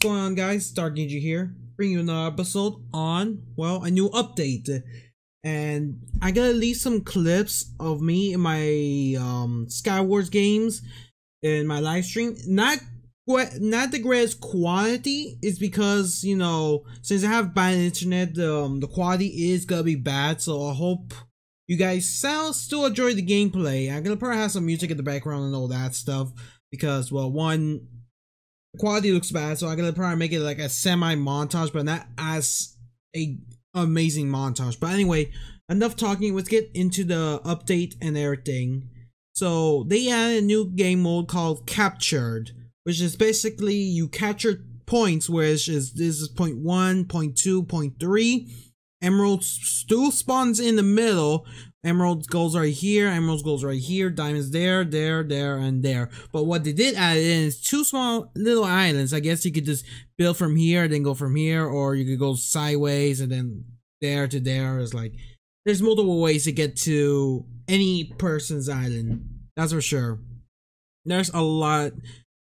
going on, guys? Dark Ninja here, bringing you another episode on, well, a new update. And I'm gonna leave some clips of me in my Skywars games in my live stream. Not the greatest quality, is because, you know, since I have bad internet, the quality is gonna be bad. So I hope you guys still enjoy the gameplay. I'm gonna probably have some music in the background and all that stuff because, well, one, the quality looks bad, so I'm gonna probably make it like a semi montage, but not as a amazing montage. But anyway, enough talking. Let's get into the update and everything. So they added a new game mode called Captured, which is basically you capture points, which is this is point 1, point 2, point 3. Emerald still spawns in the middle. Emerald goes right here, emerald goes right here, diamonds there, there, and there. But what they did add in is two small little islands. I guess you could just build from here, then go from here, or you could go sideways and then there to there. It's like, there's multiple ways to get to any person's island. That's for sure. There's a lot.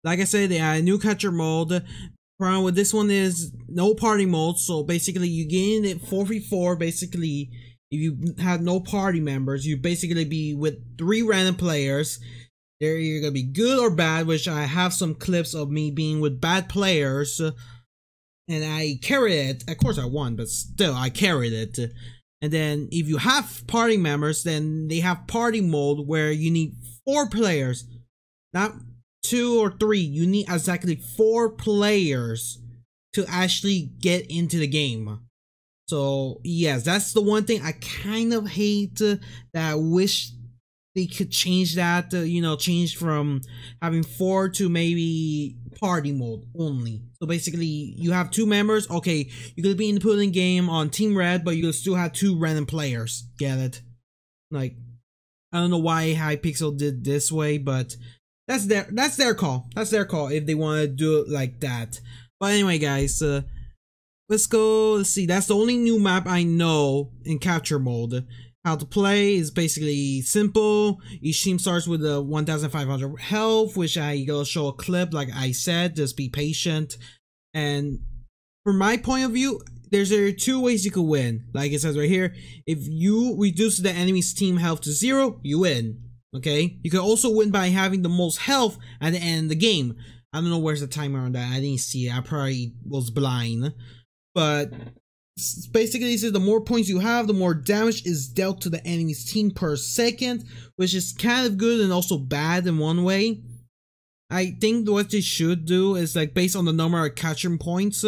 Like I said, they added a new catcher mode. Problem with this one is no party mode, so basically you gain it 4v4. Basically, if you have no party members, you basically be with 3 random players. They're either gonna be good or bad, which I have some clips of me being with bad players, and I carried it. Of course I won, but still I carried it. And then if you have party members, then they have party mode where you need 4 players, not 2 or 3. You need exactly 4 players to actually get into the game. So yes, that's the one thing I kind of hate, that I wish they could change that, you know, change from having 4 to maybe party mode only. So basically you have 2 members. Okay, you could be input in game on team red, but you could still have 2 random players. Get it? Like, I don't know why hypixel did this way, but that's their call. That's their call if they want to do it like that. But anyway, guys, let's go. Let's see. That's the only new map I know in capture mode. How to play is basically simple. Each team starts with a 1,500 health, which I gonna show a clip. Like I said, just be patient. And from my point of view, there's 2 ways you could win. Like it says right here, if you reduce the enemy's team health to 0, you win. Okay, you can also win by having the most health at the end of the game. I don't know where's the timer on that. I didn't see it. I probably was blind. But basically, this is the more points you have, the more damage is dealt to the enemy's team per second, which is kind of good and also bad in one way. I think what they should do is, like, based on the number of catching points,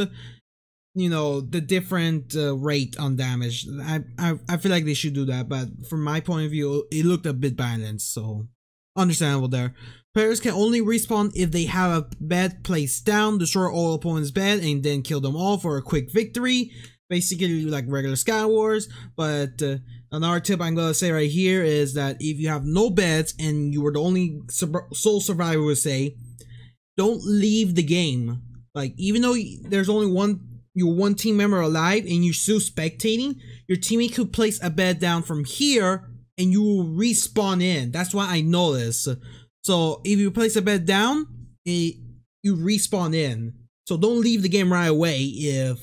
you know, the different rate on damage. I feel like they should do that, but from my point of view, it looked a bit balanced, so understandable there. Players can only respawn if they have a bed placed down, destroy all opponents' bed, and then kill them all for a quick victory. Basically like regular Skywars. But another tip I'm gonna say right here is that if you have no beds and you were the only sole survivor, would say, don't leave the game. Like, even though there's only one team member alive and you're still spectating, your teammate could place a bed down from here and you will respawn in. That's why I know this. So if you place a bed down, you respawn in. So don't leave the game right away if,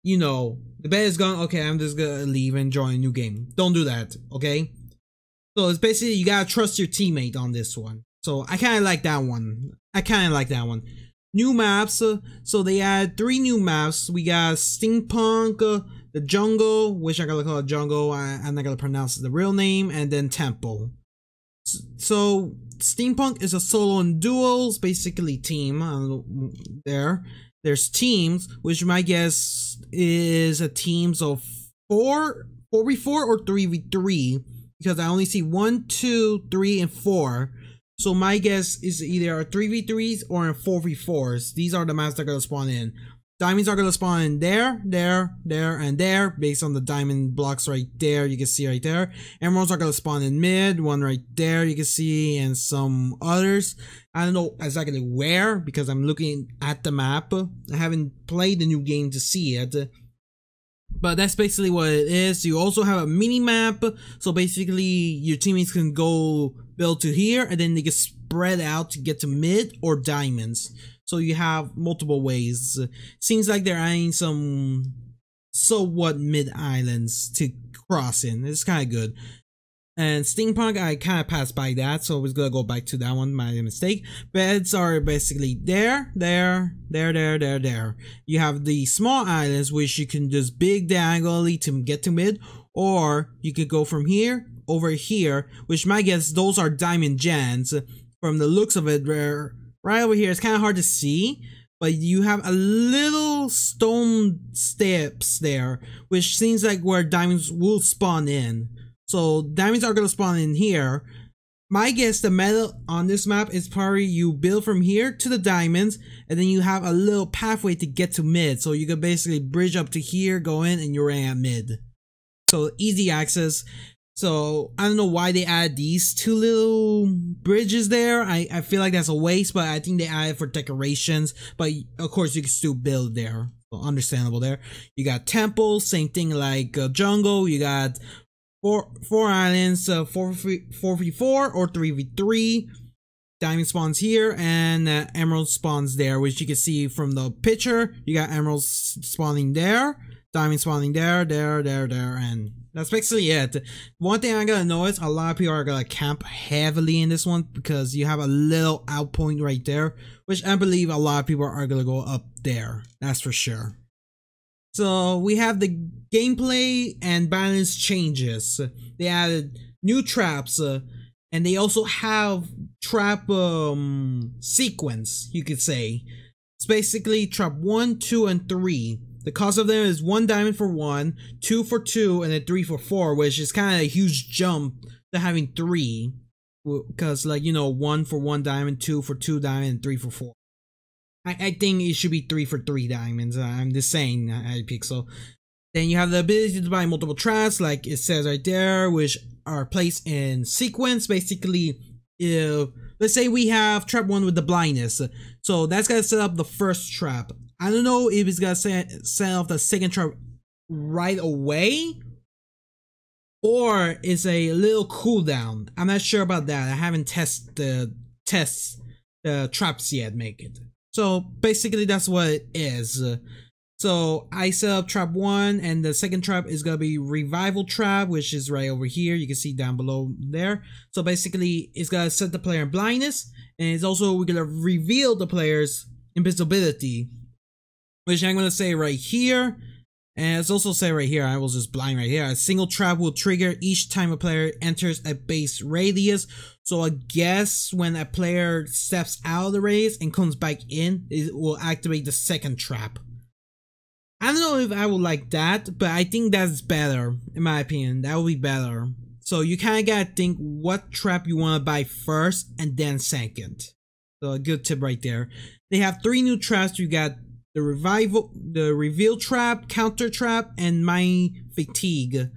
you know, the bed is gone. Okay, I'm just gonna leave and join a new game. Don't do that, okay? So it's basically, you gotta trust your teammate on this one. So I kind of like that one. New maps, so they add 3 new maps. We got Steampunk, the Jungle, which I'm gonna call it Jungle, I'm not gonna pronounce the real name, and then Temple. So Steampunk is a solo and duels, basically team. There's teams, which my guess is a teams of 4v4 or 3v3, because I only see 1, 2, 3, and 4. So my guess is either a 3v3s or in 4v4s. These are the maps that are gonna spawn in. Diamonds are gonna spawn in there, and there, based on the diamond blocks right there. You can see right there. Emeralds are gonna spawn in mid, one right there you can see, and some others. I don't know exactly where because I'm looking at the map. I haven't played the new game to see it. But that's basically what it is. You also have a mini map, so basically your teammates can go build to here and then they get spread out to get to mid or diamonds. so you have multiple ways. Seems like they're adding some somewhat mid islands to cross in. It's kind of good. And steampunk, I kind of passed by that, so I was gonna go back to that one, my mistake. Beds are basically there. You have the small islands, which you can just big diagonally to get to mid, or you could go from here over here, which my guess those are diamond gens. From the looks of it, right over here, it's kind of hard to see, but you have a little stone steps there, which seems like where diamonds will spawn in. So diamonds are going to spawn in here. My guess, the meta on this map is probably you build from here to the diamonds, and then you have a little pathway to get to mid. So you can basically bridge up to here, go in, and you're at mid. So easy access. So I don't know why they add these two little bridges there. I feel like that's a waste, but I think they added for decorations. But of course you can still build there. So understandable there. You got temples, same thing like jungle. You got four islands, 4v4 or 3v3. Diamond spawns here and emerald spawns there, which you can see from the picture. You got emeralds spawning there, diamond spawning there, and that's basically it. One thing I'm gonna notice, a lot of people are gonna camp heavily in this one because you have a little out point right there, which I believe a lot of people are gonna go up there. That's for sure. So we have the gameplay and balance changes. They added new traps, and they also have trap sequence, you could say. It's basically trap 1, 2, and 3. The cost of them is 1 diamond for 1, 2 for 2, and then 3 for 4, which is kind of a huge jump to having 3. Because, like, you know, 1 for 1 diamond, 2 for 2 diamond, and 3 for 4. I think it should be 3 for 3 diamonds. I'm just saying, hypixel. Then you have the ability to buy multiple traps, like it says right there, which are placed in sequence. Basically, if let's say we have trap 1 with the blindness, so that's gonna set up the first trap. I don't know if it's gonna set off the second trap right away, or it's a little cooldown. I'm not sure about that. I haven't tested the traps yet. Make it. So basically that's what it is. So I set up trap 1, and the second trap is gonna be revival trap, which is right over here. You can see down below there. So basically it's gonna set the player in blindness, and it's also we're gonna reveal the player's invisibility, which I'm gonna say right here. And it's also say right here, I was just blind right here. A single trap will trigger each time a player enters a base radius. So I guess when a player steps out of the radius and comes back in, it will activate the second trap. I don't know if I would like that, but I think that's better, in my opinion. That would be better. So you kind of gotta think what trap you want to buy first and then second. So a good tip right there. They have 3 new traps. You got the reveal trap, counter trap, and my fatigue,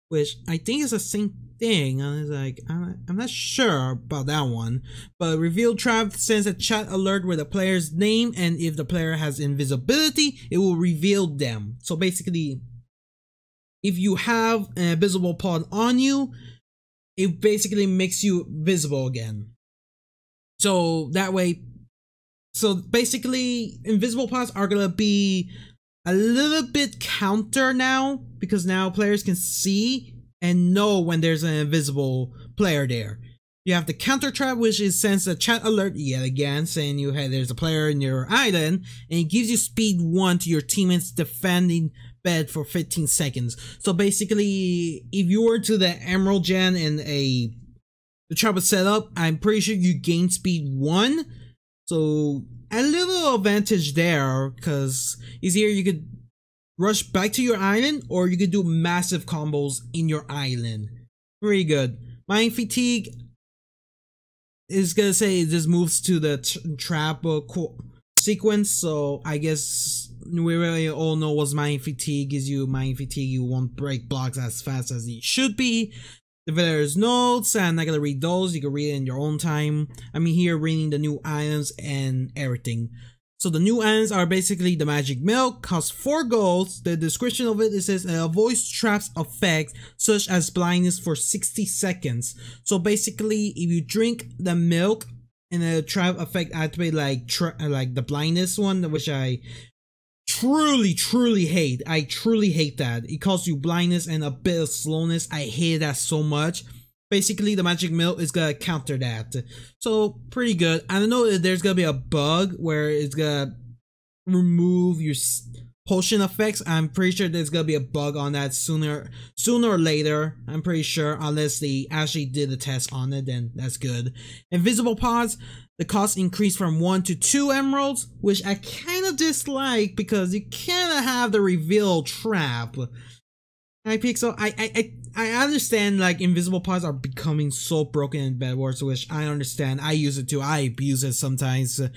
which I think is the same thing. I was like, I'm not sure about that one, but reveal trap sends a chat alert with the player's name, and if the player has invisibility, it will reveal them. So basically, if you have an invisible pawn on you, it basically makes you visible again. So that way. So basically, invisible pawns are gonna be a little bit counter now, because now players can see and know when there's an invisible player there. You have the counter trap, which is sends a chat alert yet again, saying you hey, there's a player in your island, and it gives you speed 1 to your teammates defending bed for 15 seconds. So basically, if you were to the emerald gen and the trap was set up, I'm pretty sure you gain speed 1. So a little advantage there, because it's here you could rush back to your island, or you could do massive combos in your island. Pretty good. Mind fatigue is gonna say it just moves to the trap sequence. So I guess we really all know what mind fatigue is. You won't break blocks as fast as you should be. Developer's notes, I'm not gonna read those, you can read it in your own time. I'm here reading the new items and everything. So the new items are basically the magic milk, costs 4 golds. The description of it says avoids traps effects such as blindness for 60 seconds. So basically, if you drink the milk and the trap effect activate like the blindness one, which I truly hate. I truly hate that. It causes you blindness and a bit of slowness. I hate that so much. Basically, the magic mill is gonna counter that. So pretty good. I don't know if there's gonna be a bug where it's gonna remove your potion effects. I'm pretty sure there's gonna be a bug on that sooner or later. I'm pretty sure, unless they actually did a test on it, then that's good. Invisible pods, the cost increased from 1 to 2 emeralds, which I kind of dislike because you kind of have the reveal trap. Hypixel, I understand like invisible pods are becoming so broken in bedwars, which I understand. I use it too. I abuse it sometimes to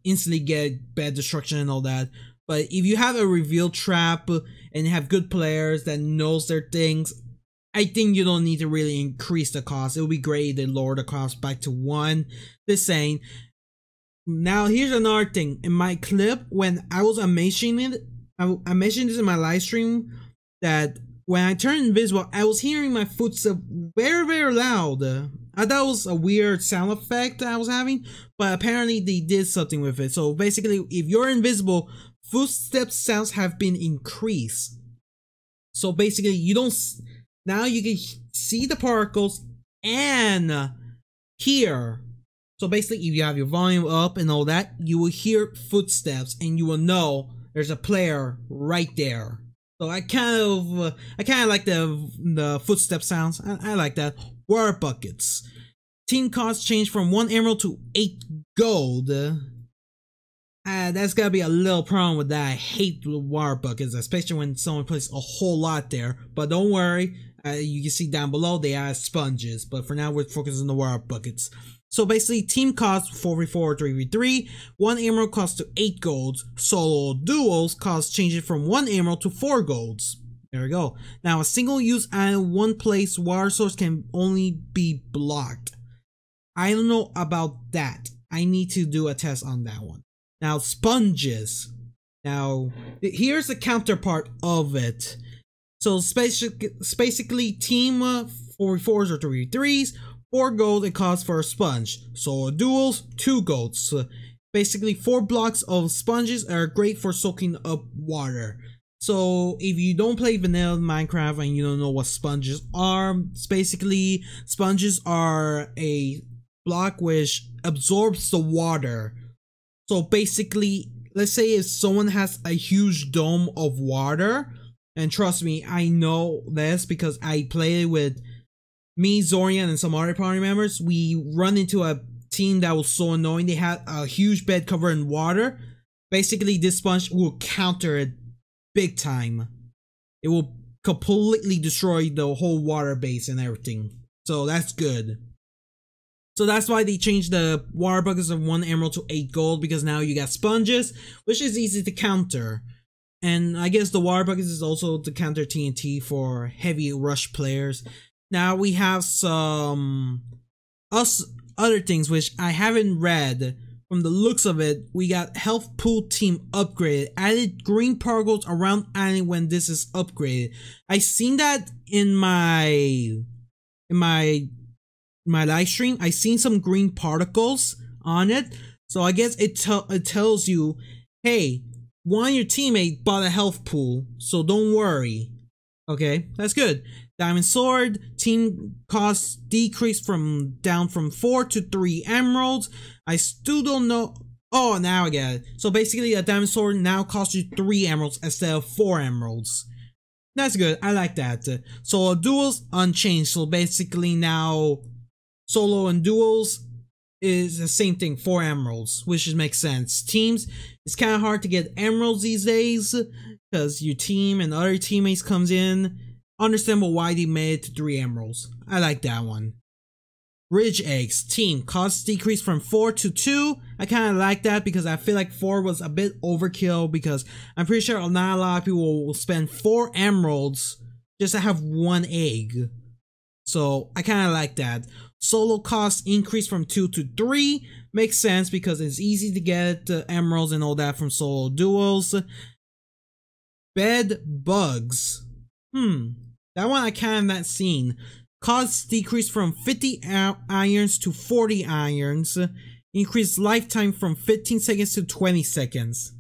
instantly get bed destruction and all that. But if you have a reveal trap and have good players that knows their things, I think you don't need to really increase the cost. It would be great if they lower the cost back to 1. Just saying. Now here's another thing. In my clip, when I was mentioning it, I mentioned this in my live stream, that when I turned invisible, I was hearing my footsteps very loud. I thought it was a weird sound effect that I was having, but apparently they did something with it. So basically, if you're invisible, footstep sounds have been increased. So basically, you don't, now you can see the particles and hear. So basically, if you have your volume up and all that, you will hear footsteps and you will know there's a player right there. So I kind of like the footstep sounds. I like that. Water buckets. Team cost changed from 1 emerald to 8 gold. That's gotta be a little problem with that. I hate the water buckets, especially when someone puts a whole lot there. But don't worry, you can see down below they add sponges. But for now, we're focusing on the water buckets. So basically, team cost 4v4 3v3. 1 emerald costs to 8 golds. Solo duos cost changes from 1 emerald to 4 golds. There we go. Now, a single use and one place water source can only be blocked. I don't know about that. I need to do a test on that one. Now, sponges. Now, here's the counterpart of it. So, basically, team 4v4s or 3v3s, 4 gold it costs for a sponge. Solo duels, 2 golds. Basically, 4 blocks of sponges are great for soaking up water. So, if you don't play vanilla Minecraft and you don't know what sponges are, basically, sponges are a block which absorbs the water. So basically, let's say if someone has a huge dome of water, and trust me, I know this because I played with me, Zorian, and some other party members. We run into a team that was so annoying. They had a huge bed covered in water. Basically, this sponge will counter it big time. It will completely destroy the whole water base and everything. So that's good. So that's why they changed the water buckets of 1 emerald to 8 gold, because now you got sponges, which is easy to counter. And I guess the water buckets is also to counter TNT for heavy rush players. Now we have some other things which I haven't read. From the looks of it, we got health pool team upgraded. Added green particles around island when this is upgraded. I seen that in my live stream. I seen some green particles on it. So I guess it tells you, hey, one of your teammates bought a health pool, so don't worry. Okay, that's good. Diamond sword team costs decreased down from 4 to 3 emeralds. I still don't know. Oh, now I get it. So basically, a diamond sword now costs you 3 emeralds instead of 4 emeralds. That's good. I like that. Solo duels unchanged. So basically now, solo and duels is the same thing, 4 emeralds, which makes sense. Teams, it's kind of hard to get emeralds these days because your team and other teammates comes in. Understandable why they made it to 3 emeralds. I like that one. Ridge eggs team costs decreased from 4 to 2. I kind of like that because I feel like 4 was a bit overkill, because I'm pretty sure not a lot of people will spend 4 emeralds just to have 1 egg. So I kind of like that. Solo costs increased from 2 to 3. Makes sense because it's easy to get emeralds and all that from solo duels. Bed bugs. That one I kind of not seen. Costs decreased from 50 irons to 40 irons. increase lifetime from 15 seconds to 20 seconds.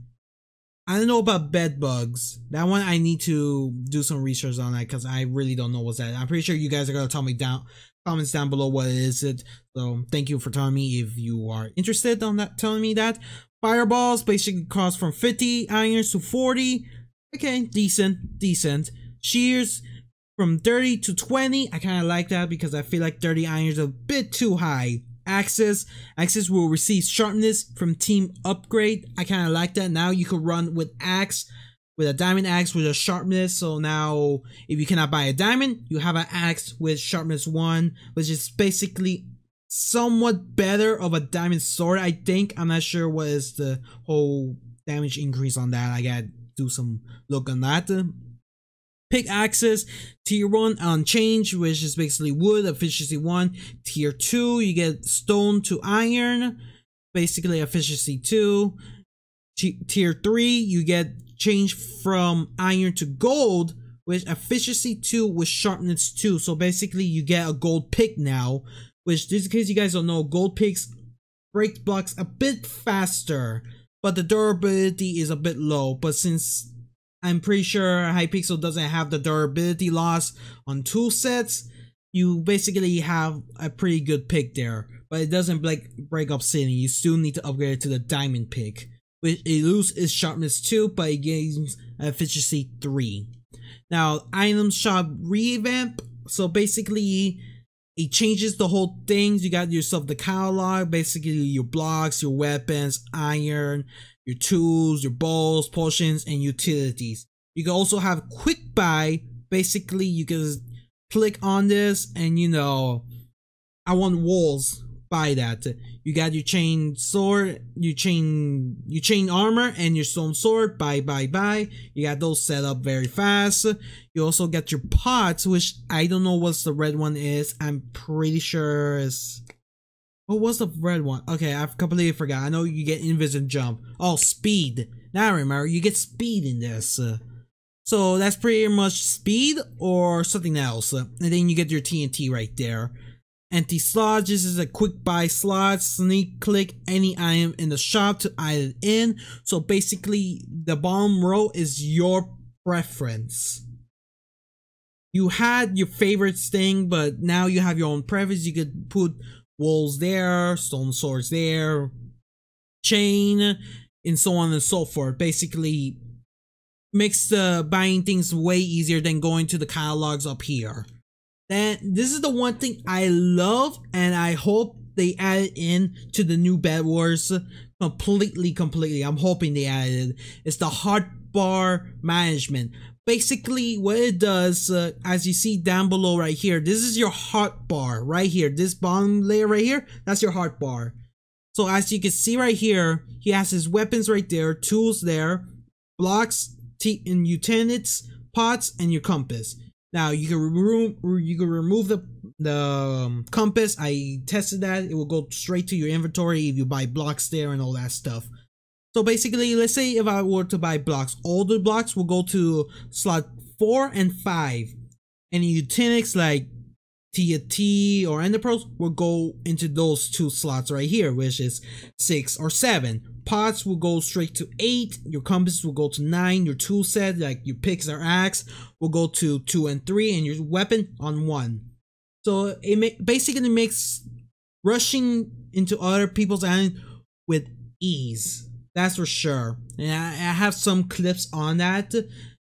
I don't know about bed bugs. That one I need to do some research on that because I really don't know what's that. I'm pretty sure you guys are gonna tell me down comments down below what is it. So thank you for telling me if you are interested on that. Telling me that fireballs basically cost from 50 irons to 40. Okay, decent. Shears from 30 to 20. I kind of like that because I feel like 30 irons is a bit too high. Axes will receive sharpness from team upgrade. I kind of like that. Now you can run with a diamond axe with a sharpness. So now if you cannot buy a diamond, you have an axe with sharpness 1, which is basically somewhat better of a diamond sword, I think. I'm not sure what is the whole damage increase on that. I gotta do some look on that. Pickaxes, tier 1 unchanged, which is basically wood, efficiency 1. Tier 2, you get stone to iron, basically efficiency 2. Tier 3, you get change from iron to gold, with efficiency 2 with sharpness 2. So basically you get a gold pick now, which just in case you guys don't know, gold picks break blocks a bit faster, but the durability is a bit low. But since I'm pretty sure Hypixel doesn't have the durability loss on tool sets, you basically have a pretty good pick there. But it doesn't break obsidian. You still need to upgrade it to the diamond pick, which it loses its sharpness 2, but it gains efficiency 3. Now, item shop revamp. So basically, it changes the whole thing. You got yourself the catalog, basically your blocks, your weapons, iron, your tools, your bowls, potions, and utilities. You can also have quick buy. Basically, you can click on this and I want walls. Buy that. You got your chain sword, your chain armor, and your stone sword. Buy. You got those set up very fast. You also got your pots, which I don't know what the red one is. I'm pretty sure is. What was the red one? Okay, I've completely forgot. I know you get invisible jump. Oh, speed. Now I remember, you get speed in this. So that's pretty much speed or something else. And then you get your TNT right there. Empty slots. This is a quick buy slot. Sneak click any item in the shop to add it in. So basically, the bottom row is your preference. You had your favorites thing, but now you have your own preference. You could put walls there, stone swords there, chain, and so on and so forth. Basically, makes the buying things way easier than going to the catalogs up here. And this is the one thing I love, and I hope they add it in to the new bedwars completely. I'm hoping they added it. It's the hotbar management. Basically, what it does, as you see down below right here, this is your hotbar right here. This bottom layer right here, that's your hotbar. So as you can see right here, he has his weapons right there, tools there, blocks, and utilities, pots, and your compass. Now you can remove the compass. I tested that. It will go straight to your inventory if you buy blocks there and all that stuff. So basically, let's say if I were to buy blocks, all the blocks will go to slot 4 and 5. Any utilities like TNT or Ender Pearls will go into those 2 slots right here, which is 6 or 7. Pots will go straight to 8. Your compass will go to 9. Your tool set, like your picks or axe, will go to 2 and 3, and your weapon on 1. So it basically makes rushing into other people's island with ease. That's for sure. And I have some clips on that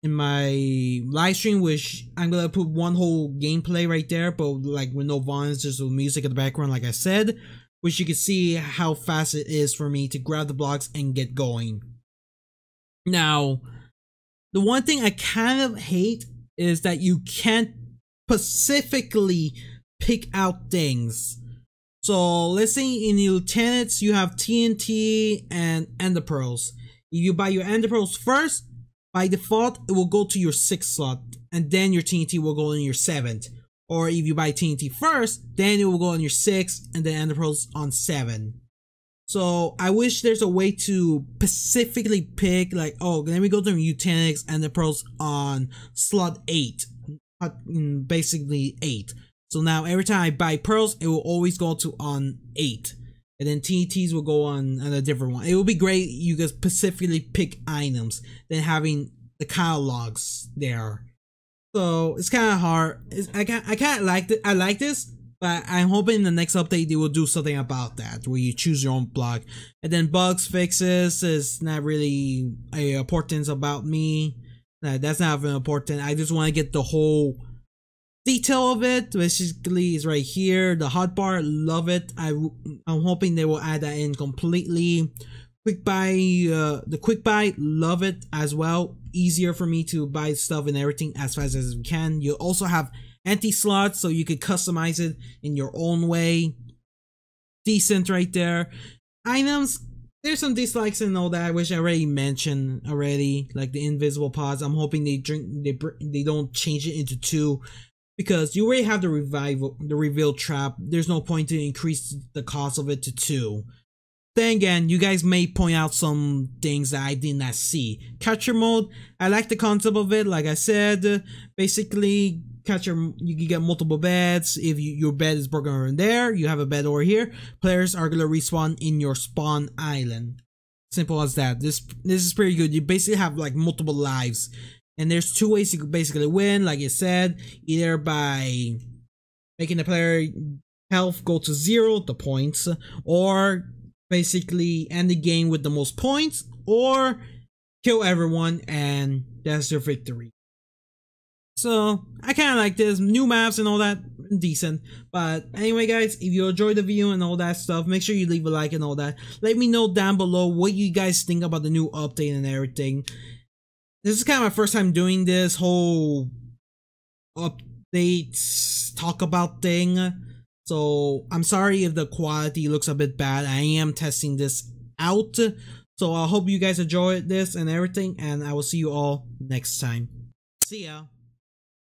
in my live stream, which I'm gonna put one whole gameplay right there, but like with no violence, just with music in the background, like I said, which you can see how fast it is for me to grab the blocks and get going. Now, the one thing I kind of hate is that you can't specifically pick out things. So let's say in your lieutenants you have TNT and Ender Pearls. If you buy your Ender Pearls first, by default it will go to your 6th slot, and then your TNT will go in your 7th. Or if you buy TNT first, then it will go on your 6th, and then Ender Pearls on 7. So I wish there's a way to specifically pick, like, oh, let me go to Eugenics Ender Pearls on slot 8, basically 8. So now every time I buy pearls, it will always go to on 8. and then TNTs will go on a different one. It would be great you guys specifically pick items than having the catalogs there. So it's kind of hard. I kind of like it. I like this, but I'm hoping in the next update they will do something about that, where you choose your own block. And then bugs fixes is not really a importance about me. That's not very important. I just want to get the whole detail of it. Basically, it's right here. The hotbar, love it. I'm hoping they will add that in completely. Quick buy, the quick buy, love it as well. Easier for me to buy stuff and everything as fast as we can. You also have empty slots, so you could customize it in your own way. Decent right there. Items, there's some dislikes and all that, which I already mentioned already, like the invisible pods. I'm hoping they don't change it into 2, because you already have the reveal trap. There's no point to increase the cost of it to 2. Then again, you guys may point out some things that I did not see. Catcher mode, I like the concept of it. Like I said, basically, catcher, you can get multiple beds. If your bed is broken over there, you have a bed over here. Players are gonna respawn in your spawn island. Simple as that. This is pretty good. You basically have like multiple lives, and there's 2 ways you could basically win. Like I said, either by making the player health go to 0, the points, or basically end the game with the most points, or kill everyone and that's your victory. So I kind of like this. New maps and all that, decent. But anyway guys, if you enjoyed the video and all that stuff, make sure you leave a like and all that. Let me know down below what you guys think about the new update and everything. This is kind of my first time doing this whole updates talk about thing. So I'm sorry if the quality looks a bit bad. I am testing this out. So I hope you guys enjoyed this and everything, and I will see you all next time. See ya.